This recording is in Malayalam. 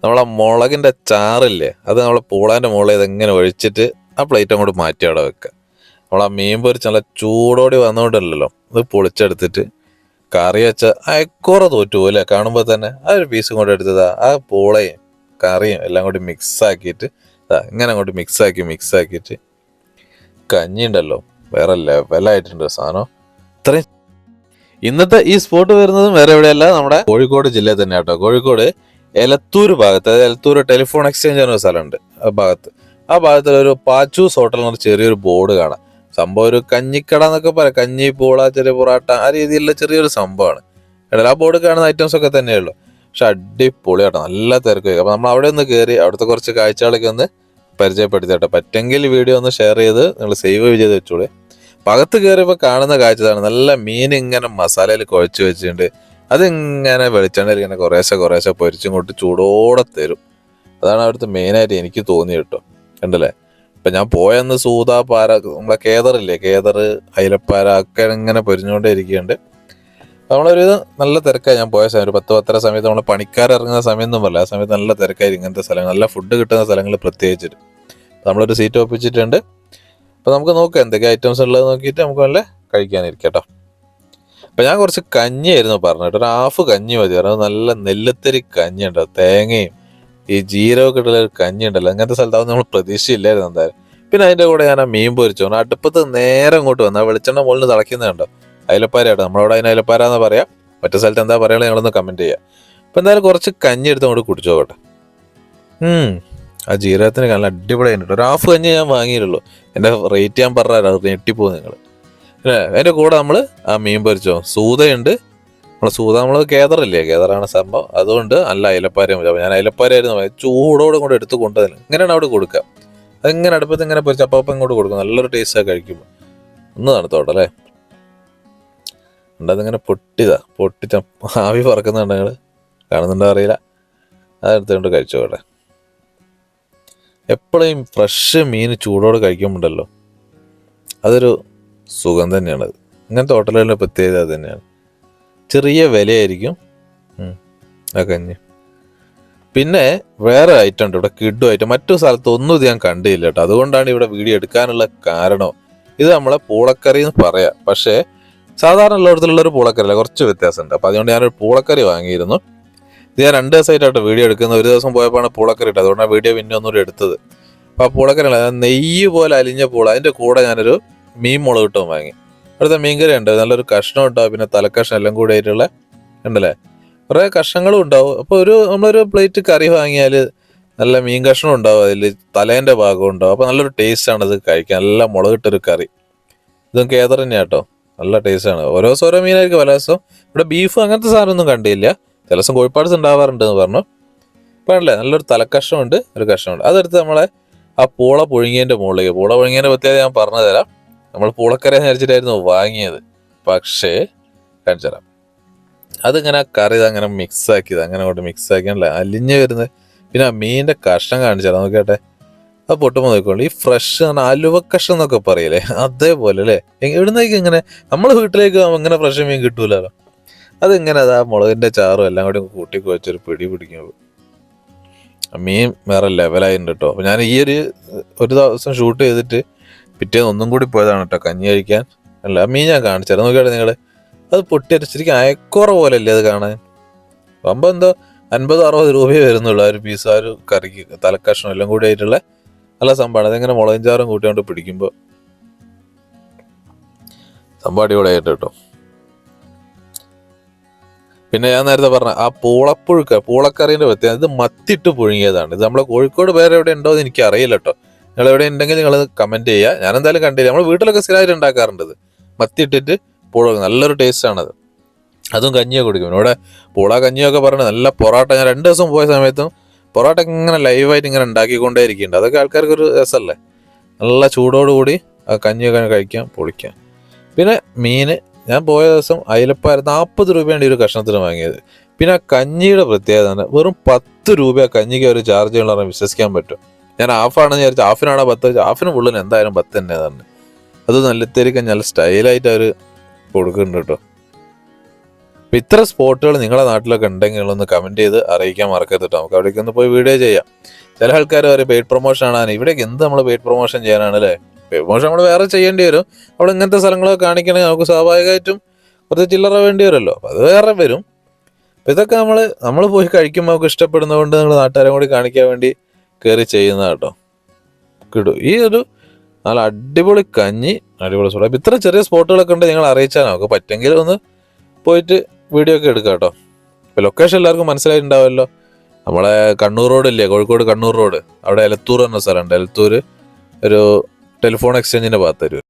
നമ്മളെ മുളകിൻ്റെ ചാറില്ലേ, അത് നമ്മളെ പൂളാൻ്റെ മുകളിൽ ഇതെങ്ങനെ ഒഴിച്ചിട്ട് ആ പ്ലേറ്റ് അങ്ങോട്ട് മാറ്റി അവിടെ വെക്കുക. നമ്മളാ മീൻ പൊരിച്ച് നല്ല ചൂടോടി വന്നുകൊണ്ടല്ലോ ഇത് പൊളിച്ചെടുത്തിട്ട് കറി വെച്ച അയക്കോറ തോറ്റു പോലെ കാണുമ്പോൾ തന്നെ ആ ഒരു പീസും കൂടെ എടുത്തതാ ആ പൂളയും കറിയും എല്ലാം കൂടി മിക്സ് ആക്കിയിട്ട് ഇങ്ങനെ അങ്ങോട്ട് മിക്സ് ആക്കിയിട്ട് കഞ്ഞി ഉണ്ടല്ലോ വേറെ ലെവലായിട്ടുണ്ട് സാധനം. ഇത്രയും ഇന്നത്തെ ഈ സ്പോട്ട് വരുന്നതും വേറെ എവിടെയല്ല, നമ്മുടെ കോഴിക്കോട് ജില്ലയിൽ തന്നെ കേട്ടോ. കോഴിക്കോട് എലത്തൂർ ഭാഗത്ത്, അതായത് എലത്തൂർ ടെലിഫോൺ എക്സ്ചേഞ്ച് എന്ന സ്ഥലമുണ്ട് ആ ഭാഗത്ത് ഒരു പാച്ചൂസ് ഹോട്ടൽ എന്ന് പറഞ്ഞ ചെറിയൊരു ബോർഡ് കാണാം. സംഭവം ഒരു കഞ്ഞിക്കട എന്നൊക്കെ പറയാം, കഞ്ഞി പൂള ചെറിയ പൊറാട്ട ആ രീതിയിലുള്ള ചെറിയൊരു സംഭവമാണ്. ഇടയിൽ ആ ബോർഡ് കാണുന്ന ഐറ്റംസ് ഒക്കെ തന്നെയുള്ളൂ. പക്ഷെ അടിപൊളിയാട്ടോ, നല്ല തിരക്ക്. അപ്പൊ നമ്മൾ അവിടെ ഒന്ന് കയറി അവിടുത്തെ കുറച്ച് കാഴ്ചകളൊക്കെ ഒന്ന് പരിചയപ്പെടുത്തിട്ടോ. പറ്റെങ്കിൽ വീഡിയോ ഒന്ന് ഷെയർ ചെയ്ത് നിങ്ങൾ സേവ് ചെയ്ത് വെച്ചോളൂ. പകത്ത് കയറിയപ്പോൾ കാണുന്ന കാഴ്ചതാണ് നല്ല മീൻ ഇങ്ങനെ മസാലയിൽ കുഴച്ച് വെച്ചിട്ടുണ്ട്. അതിങ്ങനെ വെളിച്ചെണ്ണയിൽ ഇങ്ങനെ കുറേശ്ശെ പൊരിച്ചും കൊണ്ട് ചൂടോടെ തരും. അതാണ് അവിടുത്തെ മെയിനായിട്ട് എനിക്ക് തോന്നി കേട്ടോ. കണ്ടല്ലേ, ഇപ്പം ഞാൻ പോയെന്ന് സൂത പാര നമ്മളെ കേദറില്ലേ, കേദർ അയിലപ്പാര ഒക്കെ ഇങ്ങനെ പൊരിഞ്ഞുകൊണ്ടേ ഇരിക്കുന്നുണ്ട്. നമ്മളൊരു നല്ല തിരക്കായി ഞാൻ പോയ സമയം, ഒരു 10-10:30 സമയത്ത് നമ്മൾ പണിക്കാരിറങ്ങുന്ന സമയമൊന്നും പറയില്ല. ആ സമയത്ത് നല്ല തിരക്കായിരിക്കും ഇങ്ങനത്തെ സ്ഥലങ്ങൾ, നല്ല ഫുഡ് കിട്ടുന്ന സ്ഥലങ്ങൾ പ്രത്യേകിച്ചിട്ട്. നമ്മളൊരു സീറ്റ് ഒപ്പിച്ചിട്ടുണ്ട്. അപ്പോൾ നമുക്ക് നോക്കാം എന്തൊക്കെ ഐറ്റംസ് ഉള്ളത് നോക്കിയിട്ട് നമുക്ക് നല്ല കഴിക്കാനിരിക്കട്ടോ. അപ്പം ഞാൻ കുറച്ച് കഞ്ഞിയായിരുന്നു പറഞ്ഞിട്ട്, ഒരു ഹാഫ് കഞ്ഞി മതി. അത് നല്ല നെല്ലുത്തരി കഞ്ഞി ഉണ്ടോ, തേങ്ങയും ഈ ജീരകമൊക്കെ ഇട്ടുള്ള ഒരു കഞ്ഞി ഉണ്ടല്ലോ, അങ്ങനത്തെ സ്ഥലത്താവും നമ്മൾ പ്രതീക്ഷയില്ലായിരുന്നു എന്തായാലും. പിന്നെ അതിൻ്റെ കൂടെ ഞാൻ ആ മീൻ പൊരിച്ചു അടുപ്പത്ത് നേരെ അങ്ങോട്ട് വന്നു. ആ വെളിച്ചെണ്ണ മുകളിൽ തിളയ്ക്കുന്നുണ്ടോ, അയിലപ്പാരയാട്ടോ. നമ്മളവിടെ അതിന് അയിലപ്പാര എന്ന് പറയാം, മറ്റേ സ്ഥലത്ത് എന്താ പറയുക ഞങ്ങളൊന്ന് കമൻറ്റ് ചെയ്യുക. അപ്പം എന്തായാലും കുറച്ച് കഞ്ഞി എടുത്ത് അങ്ങോട്ട് കുടിച്ചു നോക്കട്ടെ. ആ ജീരകത്തിന് നല്ല അടിപൊളിയായിട്ട് ഒരു ഹാഫ് കഞ്ഞി ഞാൻ വാങ്ങിയിട്ടുള്ളൂ. എൻ്റെ റേറ്റ് ഞാൻ പറഞ്ഞാൽ ഞെട്ടിപ്പോകും നിങ്ങൾ. പിന്നെ അതിൻ്റെ കൂടെ നമ്മൾ ആ മീൻ പൊരിച്ചോ, സൂതയുണ്ട്. നമ്മൾ കേദറില്ലേ, കേദറാണ് സംഭവം. അതുകൊണ്ട് നല്ല അയിലപ്പാരയും മതി. അപ്പോൾ ഞാൻ അയിലപ്പാരായിരുന്നു ചൂടോടെ കൂടെ എടുത്ത് കൊണ്ടുവന്നില്ല. ഇങ്ങനെയാണ് അവിടെ കൊടുക്കുക. അതിങ്ങനെ അടുപ്പത്ത് ഇങ്ങനെ പൊരിച്ച് അപ്പം ഇങ്ങോട്ട് കൊടുക്കും. നല്ലൊരു ടേസ്റ്റാണ് കഴിക്കുമ്പോൾ. ഒന്ന് തണുത്തോട്ടെ. അതിങ്ങനെ പൊട്ടിച്ച ആവി പറക്കുന്നുണ്ട്, നിങ്ങൾ കാണുന്നുണ്ടോ അറിയില്ല. അതെടുത്തുകൊണ്ട് കഴിച്ചോട്ടെ. എപ്പോഴും ഫ്രഷ് മീൻ ചൂടോടെ കഴിക്കുമ്പോണ്ടല്ലോ അതൊരു സുഖം തന്നെയാണത്. ഇങ്ങനത്തെ ഹോട്ടലുകളുടെ പ്രത്യേകത അത് തന്നെയാണ്. ചെറിയ വിലയായിരിക്കും ആ കഞ്ഞി. പിന്നെ വേറെ ഐറ്റം ഉണ്ട് ഇവിടെ, കിഡു ഐറ്റം. മറ്റു സ്ഥലത്ത് ഒന്നും ഇത് ഞാൻ കണ്ടില്ല കേട്ടോ. അതുകൊണ്ടാണ് ഇവിടെ വീഡിയോ എടുക്കാനുള്ള കാരണം. ഇത് നമ്മളെ പൂളക്കറി എന്ന് പറയാം, പക്ഷേ സാധാരണ ഉള്ളിടത്തുള്ളൊരു പൂളക്കറിയല്ല, കുറച്ച് വ്യത്യാസമുണ്ട്. അപ്പോൾ അതുകൊണ്ട് ഞാനൊരു പൂളക്കറി വാങ്ങിയിരുന്നു. ഇത് ഞാൻ 2 ദിവസമായിട്ടാണ് വീഡിയോ എടുക്കുന്നത്. ഒരു ദിവസം പോയപ്പോഴാണ് പൂളക്കറി ഇട്ടത്, അതുകൊണ്ടാണ് വീഡിയോ പിന്നെ ഒന്നുകൂടി എടുത്തത്. അപ്പോൾ ആ പൂളക്കറി നെയ്യ് പോലെ അലിഞ്ഞ പൂള, അതിൻ്റെ കൂടെ ഞാനൊരു മീൻ മുളക് ഇട്ടും വാങ്ങി. അവിടുത്തെ മീൻകറി ഉണ്ട്, നല്ലൊരു കഷ്ണം ഉണ്ടാവും, പിന്നെ തലക്കഷ്ണം എല്ലാം കൂടി ആയിട്ടുള്ള ഉണ്ടല്ലേ, കുറേ കഷ്ണങ്ങളും ഉണ്ടാവും. അപ്പോൾ നമ്മളൊരു പ്ലേറ്റ് കറി വാങ്ങിയാൽ നല്ല മീൻ കഷ്ണം ഉണ്ടാവും, അതിൽ തലേൻ്റെ ഭാഗം ഉണ്ടാവും. അപ്പോൾ നല്ലൊരു ടേസ്റ്റാണ് ഇത് കഴിക്കാൻ, നല്ല മുളകിട്ടൊരു കറി. ഇതും കേദർ തന്നെയാണ് കേട്ടോ, നല്ല ടേസ്റ്റാണ്. ഓരോ ദിവസം ഓരോ മീനായിരിക്കും. പല ദിവസം ഇവിടെ ബീഫ് അങ്ങനത്തെ സാധനമൊന്നും കണ്ടില്ല. ചില ദിവസം കോഴിപ്പാട്സ് ഉണ്ടാവാറുണ്ടെന്ന് പറഞ്ഞു. ഇപ്പം അല്ലേ നല്ലൊരു തലക്കഷ്ണമുണ്ട്, ഒരു കഷ്ണമുണ്ട്. അതെടുത്ത് നമ്മളെ ആ പൂള പുഴുങ്ങിയതിൻ്റെ മുകളിലേക്ക്, പൂള പുഴുങ്ങിയതിൻ്റെ പ്രത്യേകത ഞാൻ പറഞ്ഞു തരാം. നമ്മൾ പൂളക്കറി വിചാരിച്ചിട്ടായിരുന്നു വാങ്ങിയത്, പക്ഷേ കാണിച്ചു തരാം. അതിങ്ങനെ കറി അങ്ങനെ മിക്സാക്കിയത്, അങ്ങനെ അങ്ങോട്ട് മിക്സാക്കിയല്ലേ അലിഞ്ഞ് വരുന്നത്. പിന്നെ ആ മീനിൻ്റെ കഷ്ണം കാണിച്ചു തരാം, നോക്കട്ടെ. അത് പൊട്ടുമ്പോൾ നോക്കിക്കോളൂ. ഈ ഫ്രഷ് അലുവ കഷ്ണം എന്നൊക്കെ പറയില്ലേ, അതേപോലെ അല്ലേ. എവിടുന്നേക്ക് ഇങ്ങനെ നമ്മൾ വീട്ടിലേക്ക് ഇങ്ങനെ ഫ്രഷ് മീൻ കിട്ടൂലല്ലോ. അതിങ്ങനെ അതാ മുളകിൻ്റെ ചാറും എല്ലാം കൂടി കൂട്ടി കുഴച്ചൊരു പിടി പിടിക്കുമ്പോൾ മീൻ വേറെ ലെവലായിട്ടുണ്ട് കേട്ടോ. അപ്പോൾ ഞാൻ ഈ ഒരു ദിവസം ഷൂട്ട് ചെയ്തിട്ട് പിറ്റേന്ന് ഒന്നും കൂടി പോയതാണ് കേട്ടോ കഞ്ഞി കഴിക്കാൻ. അല്ല ആ മീൻ ഞാൻ കാണിച്ചത് നോക്കിയാട്ടെ നിങ്ങൾ. അത് പൊട്ടിയരച്ചിരിക്കും അയക്കോറ പോലെ അല്ലേ അത് കാണാൻ. സംഭവം എന്തോ 50-60 രൂപയെ വരുന്നുള്ളൂ ആ ഒരു പീസ്, ആ ഒരു കറിക്ക് തലക്കഷ്ണം എല്ലാം കൂടി ആയിട്ടുള്ള നല്ല സംഭവമാണ്. അതെങ്ങനെ മുളകും ചാറും കൂട്ടിക്കൊണ്ട് പിടിക്കുമ്പോൾ സംഭവം അടിപൊളിയായിട്ട് കേട്ടോ. പിന്നെ ഞാൻ നേരത്തെ പറഞ്ഞ ആ പൂളക്കറീൻ്റെ പ്രത്യേകത, ഇത് മത്തിട്ട് പുഴുങ്ങിയതാണ്. ഇത് നമ്മളെ കോഴിക്കോട് വേറെ എവിടെ ഉണ്ടോ എന്ന് എനിക്ക് അറിയില്ല കേട്ടോ. നിങ്ങൾ എവിടെ ഉണ്ടെങ്കിൽ നിങ്ങൾ കമൻറ്റ് ചെയ്യുക. ഞാൻ എന്തായാലും കണ്ടില്ല. നമ്മൾ വീട്ടിലൊക്കെ സ്ഥിരമായിട്ട് ഉണ്ടാക്കാറുണ്ട് മത്തി ഇട്ടിട്ട് പൂള, നല്ലൊരു ടേസ്റ്റാണത്. അതും കഞ്ഞിയൊക്കെ കുടിക്കും. ഇവിടെ പൂള കഞ്ഞിയൊക്കെ പറഞ്ഞത് നല്ല പൊറോട്ട. ഞാൻ 2 ദിവസം പോയ സമയത്തും പൊറോട്ട ഇങ്ങനെ ലൈവായിട്ട് ഇങ്ങനെ ഉണ്ടാക്കിക്കൊണ്ടേ ഇരിക്കുന്നുണ്ട്. അതൊക്കെ ആൾക്കാർക്കൊരു രസമല്ലേ, നല്ല ചൂടോടുകൂടി ആ കഞ്ഞിയൊക്കെ കഴിക്കാം, പൊളിക്കാം. പിന്നെ മീൻ ഞാൻ പോയ ദിവസം അയിലപ്പാര 40 രൂപയാണ് ഈ ഒരു കഷ്ണത്തിന് വാങ്ങിയത്. പിന്നെ ആ കഞ്ഞിയുടെ പ്രത്യേകത വെറും 10 രൂപ കഞ്ഞിക്ക് അവർ ചാർജ് ചെയ്യണമെന്ന് വിശ്വസിക്കാൻ പറ്റും. ഞാൻ ഹാഫാണെന്ന് വിചാരിച്ചു, ഹാഫിനാണോ 10, ഹാഫിന് ഫുള്ളിന് എന്തായാലും 10 തന്നെ തന്നെ. അത് നല്ല സ്റ്റൈലായിട്ട് അവർ കൊടുക്കുന്നുണ്ട് കേട്ടോ. അപ്പം ഇത്ര സ്പോട്ടുകൾ നിങ്ങളുടെ നാട്ടിലൊക്കെ ഉണ്ടെങ്കിൽ ഒന്ന് കമൻറ്റ് ചെയ്ത് അറിയിക്കാൻ മറക്കരുത് കേട്ടോ. നമുക്ക് അവിടേക്ക് ഒന്ന് പോയി വീഡിയോ ചെയ്യാം. ചില ആൾക്കാർ പറയും പെയ്ഡ് പ്രൊമോഷൻ ആണ്, ഇവിടേക്ക് എന്ത് നമ്മൾ പെയ്ഡ് പ്രൊമോഷൻ ചെയ്യാനാണ് അല്ലേ? പെയ്ഡ് പ്രൊമോഷൻ നമ്മൾ വേറെ ചെയ്യേണ്ടി വരും. അവിടെ ഇങ്ങനത്തെ സ്ഥലങ്ങളൊക്കെ കാണിക്കണമെങ്കിൽ നമുക്ക് സ്വാഭാവികമായിട്ടും കുറച്ച് ചില്ലറ വേണ്ടി വരുമല്ലോ, അപ്പോൾ അത് വേറെ വരും. അപ്പം ഇതൊക്കെ നമ്മൾ പോയി കഴിക്കുമ്പോൾ നമുക്ക് ഇഷ്ടപ്പെടുന്നതുകൊണ്ട് നമ്മൾ നാട്ടുകാരെ കൂടി കാണിക്കാൻ വേണ്ടി കയറി ചെയ്യുന്ന കേട്ടോ. കിട്ടും ഈ ഒരു നല്ല അടിപൊളി കഞ്ഞി, അടിപൊളി സോഡ. അപ്പം ഇത്ര ചെറിയ സ്പോട്ടുകളൊക്കെ ഉണ്ട്, നിങ്ങൾ അറിയിച്ചാൽ നമുക്ക് പറ്റുമെങ്കിൽ ഒന്ന് പോയിട്ട് വീഡിയോ ഒക്കെ എടുക്കാം കേട്ടോ. ഇപ്പം ലൊക്കേഷൻ എല്ലാവർക്കും മനസ്സിലായിട്ടുണ്ടാവുമല്ലോ. നമ്മളെ കണ്ണൂർ റോഡ് ഇല്ലേ, കോഴിക്കോട് കണ്ണൂർ റോഡ്, അവിടെ എലത്തൂർ എന്ന സ്ഥലമുണ്ട്. എലത്തൂർ ഒരു ടെലിഫോൺ എക്സ്ചേഞ്ചിൻ്റെ ഭാഗത്ത് വരും.